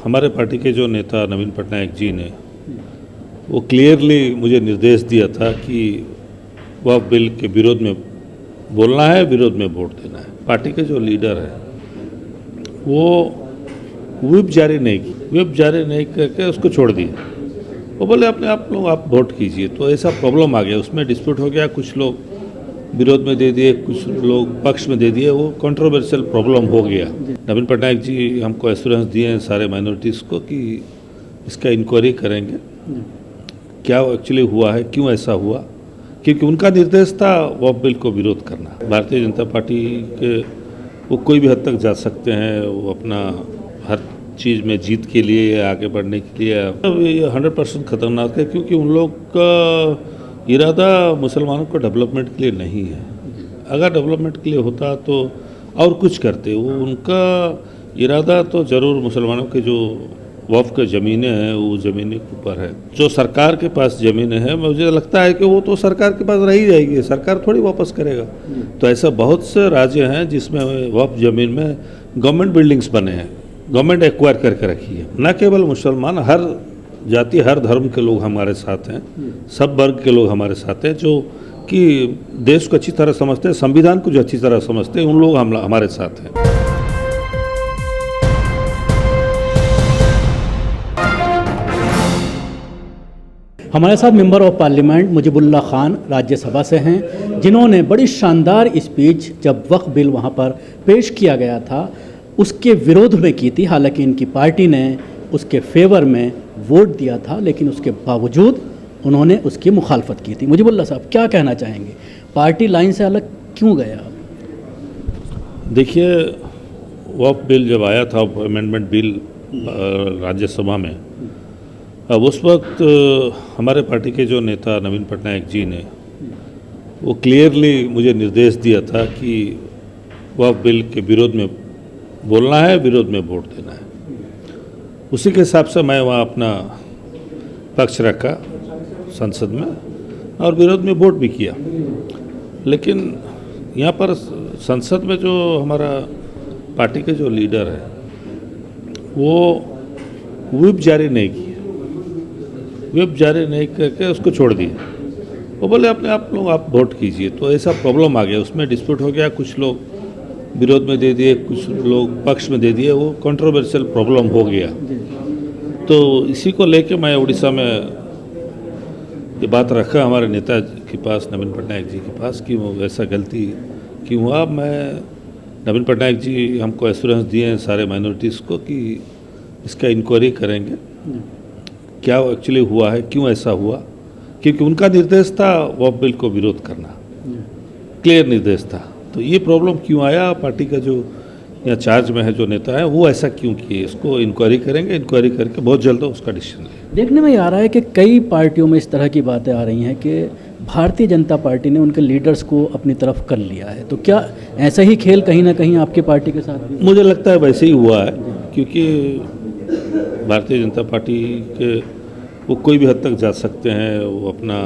हमारे पार्टी के जो नेता नवीन पटनायक जी ने वो क्लियरली मुझे निर्देश दिया था कि वह बिल के विरोध में बोलना है, विरोध में वोट देना है। पार्टी के जो लीडर हैं वो व्हिप जारी नहीं करके उसको छोड़ दिए। वो बोले अपने आप लोग आप वोट कीजिए। तो ऐसा प्रॉब्लम आ गया, उसमें डिस्प्यूट हो गया, कुछ लोग विरोध में दे दिए, कुछ लोग पक्ष में दे दिए, वो कंट्रोवर्शियल प्रॉब्लम हो गया। नवीन पटनायक जी हमको एश्योरेंस दिए हैं सारे माइनॉरिटीज़ को कि इसका इंक्वायरी करेंगे, क्या एक्चुअली हुआ है, क्यों ऐसा हुआ, क्योंकि उनका निर्देश था वॉक बिल को विरोध करना। भारतीय जनता पार्टी के वो कोई भी हद तक जा सकते हैं, वो अपना हर चीज़ में जीत के लिए या आगे बढ़ने के लिए ये 100% खतरनाक है, क्योंकि उन लोग का इरादा मुसलमानों को डेवलपमेंट के लिए नहीं है। अगर डेवलपमेंट के लिए होता तो और कुछ करते। वो उनका इरादा तो ज़रूर मुसलमानों के जो वक्फ ज़मीनें हैं वो ज़मीनें के ऊपर है। जो सरकार के पास ज़मीनें हैं, मुझे लगता है कि वो तो सरकार के पास रह ही जाएगी, सरकार थोड़ी वापस करेगा। तो ऐसा बहुत से राज्य हैं जिसमें वक्फ ज़मीन में गवर्नमेंट बिल्डिंग्स बने हैं, गवर्नमेंट एक्वायर करके रखी है। न केवल मुसलमान, हर जाति हर धर्म के लोग हमारे साथ हैं, सब वर्ग के लोग हमारे साथ हैं, जो कि देश को अच्छी तरह समझते हैं, संविधान को जो अच्छी तरह समझते हैं, उन लोग हमारे साथ हैं। हमारे साथ member of parliament Mujibullah Khan Rajya Sabha से हैं, जिन्होंने बड़ी शानदार स्पीच जब वक्फ बिल वहाँ पर पेश किया गया था उसके विरोध में की थी। हालांकि इनकी पार्टी ने उसके फेवर में वोट दिया था, लेकिन उसके बावजूद उन्होंने उसकी मुखालफत की थी। मुजीबुल्लाह साहब क्या कहना चाहेंगे, पार्टी लाइन से अलग क्यों गया? देखिए, वक्फ बिल जब आया था, अमेंडमेंट बिल राज्यसभा में, अब उस वक्त हमारे पार्टी के जो नेता नवीन पटनायक जी ने वो क्लियरली मुझे निर्देश दिया था कि वक्फ बिल के विरोध में बोलना है, विरोध में वोट देना है। उसी के हिसाब से मैं वहाँ अपना पक्ष रखा संसद में और विरोध में वोट भी किया। लेकिन यहाँ पर संसद में जो हमारा पार्टी के जो लीडर है वो व्हिप जारी नहीं करके उसको छोड़ दिए। वो बोले अपने आप लोग आप वोट कीजिए। तो ऐसा प्रॉब्लम आ गया, उसमें डिस्प्यूट हो गया, कुछ लोग विरोध में दे दिए, कुछ लोग पक्ष में दे दिए, वो कंट्रोवर्शियल प्रॉब्लम हो गया। तो इसी को लेके मैं उड़ीसा में ये बात रखा हमारे नेता के पास, नवीन पटनायक जी के पास, कि वो ऐसा गलती क्यों हुआ। नवीन पटनायक जी हमको एश्योरेंस दिए हैं सारे माइनॉरिटीज़ को कि इसका इंक्वायरी करेंगे, क्या एक्चुअली हुआ है, क्यों ऐसा हुआ, क्योंकि उनका निर्देश था वक्फ बिल को विरोध करना, क्लियर निर्देश था। तो ये प्रॉब्लम क्यों आया, पार्टी का जो या चार्ज में है जो नेता है वो ऐसा क्यों किए, इसको इंक्वायरी करेंगे, इंक्वायरी करके बहुत जल्द उसका डिसीजन लेंगे। देखने में आ रहा है कि कई पार्टियों में इस तरह की बातें आ रही हैं कि भारतीय जनता पार्टी ने उनके लीडर्स को अपनी तरफ कर लिया है। तो क्या ऐसा ही खेल कहीं ना कहीं आपकी पार्टी के साथ भी? मुझे लगता है वैसे ही हुआ है, क्योंकि भारतीय जनता पार्टी के वो कोई भी हद तक जा सकते हैं, वो अपना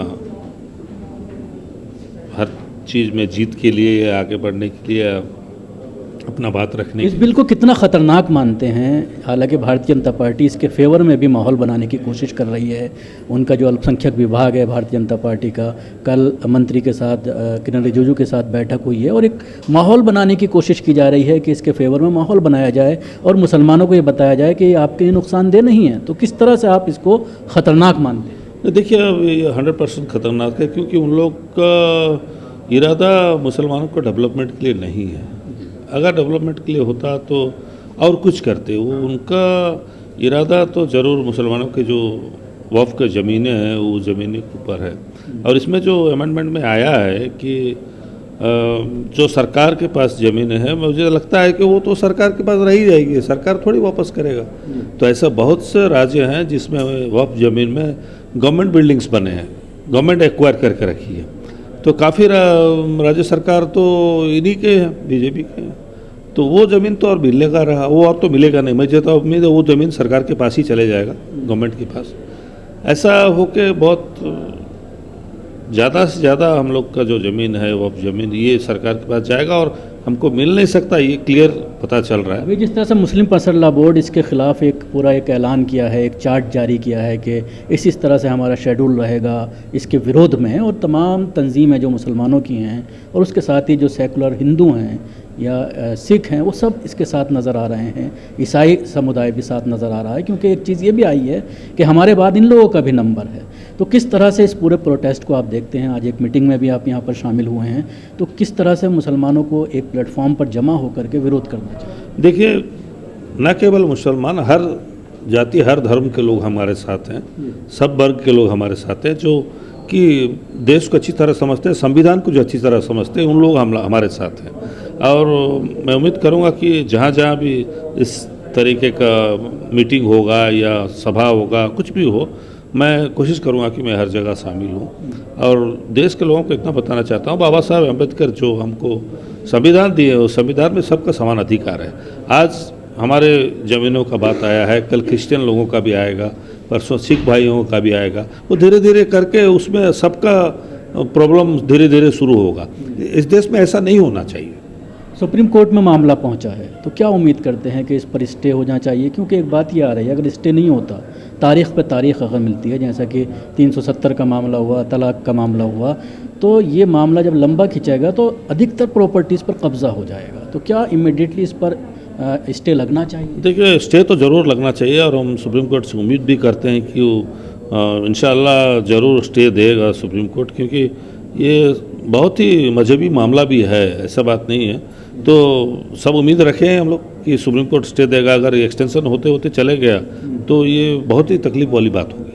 हर चीज़ में जीत के लिए या आगे बढ़ने के लिए अपना बात रखने। इस बिल को कितना ख़तरनाक मानते हैं? हालांकि भारतीय जनता पार्टी इसके फेवर में भी माहौल बनाने की कोशिश कर रही है। उनका जो अल्पसंख्यक विभाग है भारतीय जनता पार्टी का, कल मंत्री के साथ किरण रिजिजू के साथ बैठक हुई है और एक माहौल बनाने की कोशिश की जा रही है कि इसके फेवर में माहौल बनाया जाए और मुसलमानों को ये बताया जाए कि ये आपके लिए नुकसानदेह नहीं है। तो किस तरह से आप इसको ख़तरनाक मानते हैं? देखिए, ये 100% खतरनाक है, क्योंकि उन लोग का इरादा मुसलमानों को डेवलपमेंट के लिए नहीं है। अगर डेवलपमेंट के लिए होता तो और कुछ करते। वो उनका इरादा तो ज़रूर मुसलमानों के जो वक्फ ज़मीनें हैं वो ज़मीनें के ऊपर है। और इसमें जो अमेंडमेंट में आया है कि जो सरकार के पास ज़मीनें हैं, मुझे लगता है कि वो तो सरकार के पास रह ही जाएगी, सरकार थोड़ी वापस करेगा। तो ऐसा बहुत से राज्य हैं जिसमें वक्फ ज़मीन में गवर्नमेंट बिल्डिंग्स बने हैं, गवर्नमेंट एक्वायर करके रखी है। तो काफ़ी राज्य सरकार तो इन्हीं के हैं, बीजेपी के हैं। तो वो ज़मीन तो और मिलेगा रहा, वो और तो मिलेगा नहीं। मुझे तो उम्मीद है वो ज़मीन सरकार के पास ही चले जाएगा, गवर्नमेंट के पास। ऐसा होके बहुत ज़्यादा से ज़्यादा हम लोग का जो ज़मीन है वो ज़मीन ये सरकार के पास जाएगा और हमको मिल नहीं सकता, ये क्लियर पता चल रहा है। अभी जिस तरह से मुस्लिम पर्सनल लॉ बोर्ड इसके खिलाफ पूरा एक ऐलान किया है, एक चार्ट जारी किया है कि इस तरह से हमारा शेड्यूल रहेगा, इसके विरोध में, और तमाम तंजीमें जो मुसलमानों की हैं और उसके साथ ही जो सेकुलर हिंदू हैं या सिख हैं वो सब इसके साथ नज़र आ रहे हैं, ईसाई समुदाय भी साथ नज़र आ रहा है, क्योंकि एक चीज़ ये भी आई है कि हमारे बाद इन लोगों का भी नंबर है। तो किस तरह से इस पूरे प्रोटेस्ट को आप देखते हैं? आज एक मीटिंग में भी आप यहाँ पर शामिल हुए हैं, तो किस तरह से मुसलमानों को एक प्लेटफॉर्म पर जमा होकर के विरोध करना चाहिए? देखिए, न केवल मुसलमान, हर जाति हर धर्म के लोग हमारे साथ हैं, सब वर्ग के लोग हमारे साथ हैं, जो कि देश को अच्छी तरह समझते हैं, संविधान को जो अच्छी तरह समझते हैं, उन लोग हमारे साथ हैं। और मैं उम्मीद करूंगा कि जहाँ जहाँ भी इस तरीके का मीटिंग होगा या सभा होगा, कुछ भी हो, मैं कोशिश करूंगा कि मैं हर जगह शामिल हूं। और देश के लोगों को इतना बताना चाहता हूं, बाबा साहब अम्बेडकर जो हमको संविधान दिए, उस संविधान में सबका समान अधिकार है। आज हमारे ज़मीनों का बात आया है, कल क्रिश्चियन लोगों का भी आएगा, परसों सिख भाइयों का भी आएगा। वो धीरे धीरे करके उसमें सबका प्रॉब्लम धीरे धीरे शुरू होगा। इस देश में ऐसा नहीं होना चाहिए। सुप्रीम कोर्ट में मामला पहुंचा है, तो क्या उम्मीद करते हैं कि इस पर स्टे हो जाना चाहिए? क्योंकि एक बात ये आ रही है, अगर स्टे नहीं होता, तारीख पे तारीख अगर मिलती है, जैसा कि 370 का मामला हुआ, तलाक का मामला हुआ, तो ये मामला जब लंबा खिंचेगा तो अधिकतर प्रॉपर्टीज़ पर कब्ज़ा हो जाएगा। तो क्या इमीडिएटली इस पर स्टे लगना चाहिए? देखिए, स्टे तो ज़रूर लगना चाहिए और हम सुप्रीम कोर्ट से उम्मीद भी करते हैं कि वो इंशाअल्लाह ज़रूर स्टे देगा सुप्रीम कोर्ट, क्योंकि ये बहुत ही मजहबी मामला भी है, ऐसा बात नहीं है। तो सब उम्मीद रखें हम लोग कि सुप्रीम कोर्ट स्टे देगा। अगर एक्सटेंशन होते होते चले गया तो ये बहुत ही तकलीफ वाली बात होगी।